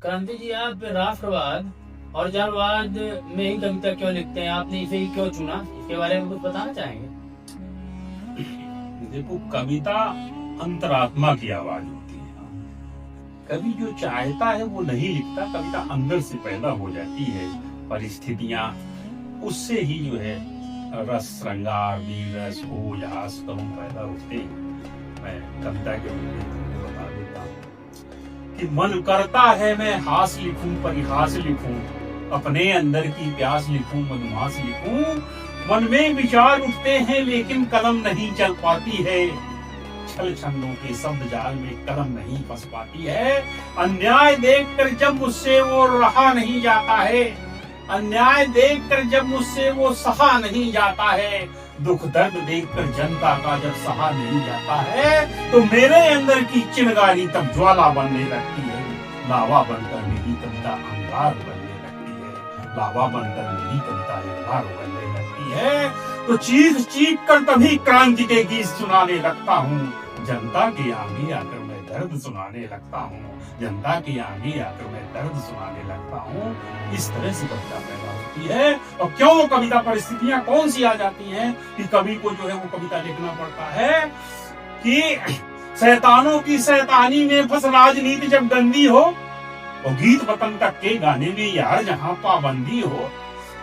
क्रांति जी, आप राष्ट्रवाद और जनवाद में ही कविता क्यों लिखते हैं? आपने इसे ही क्यों चुना? इसके बारे में कुछ बताना चाहेंगे? देखो, कविता अंतरात्मा की आवाज होती है। कवि जो चाहता है वो नहीं लिखता, कविता अंदर से पैदा हो जाती है। परिस्थितियां उससे ही जो है रस, श्रृंगार, वीर रस, ओज, हास, करुण पैदा होते हैं। मैं कविता के रूप में तुमको बता देता हूँ कि मन करता है मैं हास लिखूं, परिहास लिखूं, अपने अंदर की प्यास लिखूं, मधुमास लिखूं। मन में विचार उठते हैं लेकिन कलम नहीं चल पाती है। छल छंदों के शब्द जाल में कलम नहीं फंस पाती है। अन्याय देखकर जब मुझसे वो रहा नहीं जाता है, अन्याय देखकर जब मुझसे वो सहा नहीं जाता है, दुख दर्द देखकर जनता का जब सहा नहीं जाता है, तो मेरे अंदर की चिंगारी तब ज्वाला बनने लगती है। लावा बनकर मेरी कविता अंगार बनने लगती है, लावा बनकर मेरी कविता अंगार बनने लगती है। तो चीख चीख कर तभी क्रांति के गीत सुनाने लगता हूँ। जनता के आगे आकर मैं दर्द सुनाने लगता हूँ, जनता के आगे आकर मैं दर्द सुनाने लगता हूँ। इस तरह से कविता पैदा होती है। और क्यों कविता, परिस्थितियां कौन सी आ जाती हैं कि कवि को जो है वो कविता लिखना पड़ता है? कि शैतानों की शैतानी में फंस राजनीति जब गंदी हो, और गीत वतन तक के गाने में यार जहां पाबंदी हो,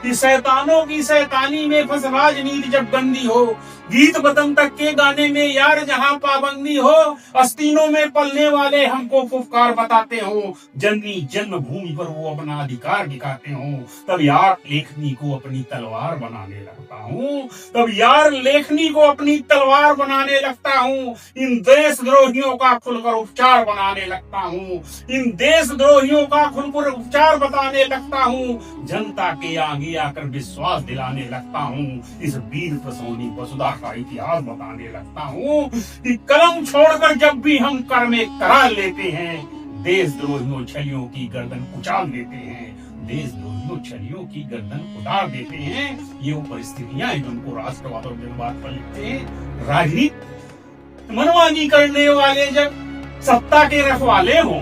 कि शैतानों की शैतानी में फंस राजनीति जब गंदी हो, गीत वतन तक के गाने में यार जहां पाबंदी हो, आस्तीनों में पलने वाले हमको फुफकार बताते हो, जननी जन्मभूमि पर वो अपना अधिकार दिखाते हो, तब यार लेखनी को अपनी तलवार बनाने लगता हूँ, तब यार लेखनी को अपनी तलवार बनाने लगता हूँ। इन देशद्रोहियों का खुलकर उपचार बनाने लगता हूँ, इन देशद्रोहियों का खुलकर उपचार बताने लगता हूँ। जनता के आगे आकर विश्वास दिलाने लगता हूँ। इस वीर प्रसौनी वसुधा का इतिहास बताने लगता हूँ कि कलम छोड़कर जब भी हम कर में करार लेते हैं, देशद्रोहियों छलियों की गर्दन कुचाल देते हैं, देशद्रोहियों छलियों की गर्दन उतार देते हैं। ये वो परिस्थितियां हैं जिनको राष्ट्रवाद और जनवाद पर लिखते हैं। राजनीति मनमानी करने वाले जब सत्ता के रखवाले हों,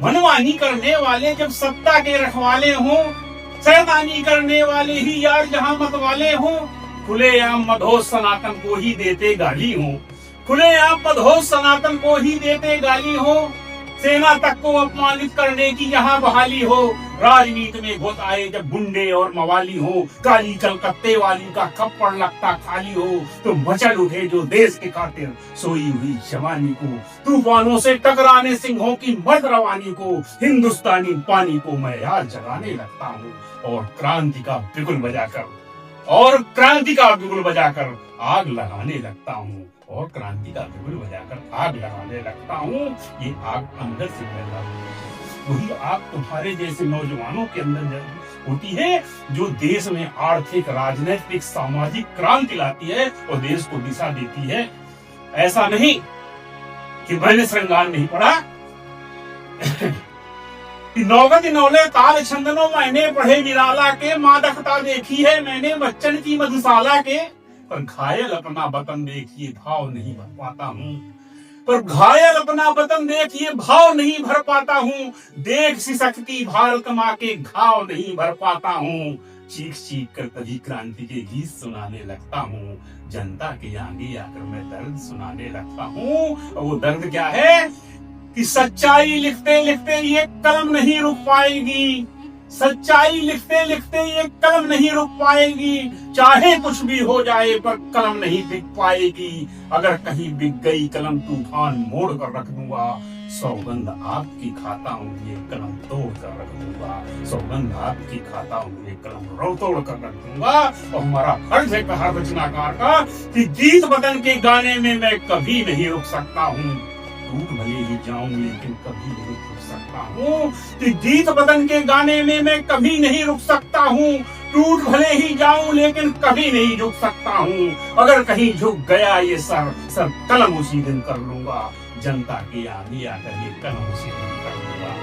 मनमानी करने वाले जब सत्ता के रखवाले हों, शैतानी करने वाले ही यार जहां मतवाले हों, खुलेआम मधोस सनातन को ही देते गाली हो, खुलेआम मधोस सनातन को ही देते गाली हो, सेना तक को अपमानित करने की यहाँ बहाली हो, राजनीति में घुस आए जब गुंडे और मवाली हो, काली कलकत्ते वाली का खप्पड़ लगता खाली हो, तो मचल उठे जो देश के खातिर सोई हुई जवानी को, तूफानों से टकराने सिंहों की मर्द रवानी को, हिंदुस्तानी पानी को मैं याद जगाने लगता हूँ। और क्रांति का बिगुल बजाकर, और क्रांति का बिगुल बजाकर आग लगाने लगता हूँ, और क्रांति का बिगुल बजाकर आग लगाने लगता हूँ। ये आग अंदर से पैदा होती है, वही आग तुम्हारे जैसे नौजवानों के अंदर होती है जो देश में आर्थिक, राजनीतिक, सामाजिक क्रांति लाती है और देश को दिशा देती है। ऐसा नहीं कि मैंने श्रृंगार नहीं पढ़ा, नौगत नौले ताल छंदनो मैंने पढ़े निराला के, मादकता देखी है मैंने बच्चन की मधुशाला के, पर घायल अपना वतन देखिए भाव नहीं भर पाता हूँ, पर घायल अपना वतन देखिए भाव नहीं भर पाता हूँ, देख सी सकती भारत माँ के घाव नहीं भर पाता हूँ। चीख चीख कर तभी क्रांति के गीत सुनाने लगता हूँ, जनता के आगे आकर मैं दर्द सुनाने लगता हूँ। और वो दर्द क्या है कि सच्चाई लिखते लिखते ये कलम नहीं रुक पाएगी, सच्चाई लिखते लिखते ये कलम नहीं रुक पाएगी, चाहे कुछ भी हो जाए पर कलम नहीं बिक पाएगी। अगर कहीं बिक गई कलम तूफान मोड़ कर रख दूंगा, सौगंध आपकी खाता हूँ ये कलम तोड़ कर रख दूंगा, सौगंध आपकी खाता हूँ ये कलम रो तोड़ कर रख दूंगा। और हमारा फर्ज है कहा रचनाकार का कि गीत वतन के गाने में मैं कभी नहीं रुक सकता हूँ, टूट भले ही जाऊं लेकिन कभी नहीं रुक सकता हूँ, कि गीत वतन के गाने में मैं कभी नहीं रुक सकता हूँ, टूट भले ही जाऊं लेकिन कभी नहीं झुक सकता हूँ। अगर कहीं झुक गया ये सर कलम उसी दिन कर लूंगा, जनता के आगे आकर ये कलम उसी दिन कर लूंगा।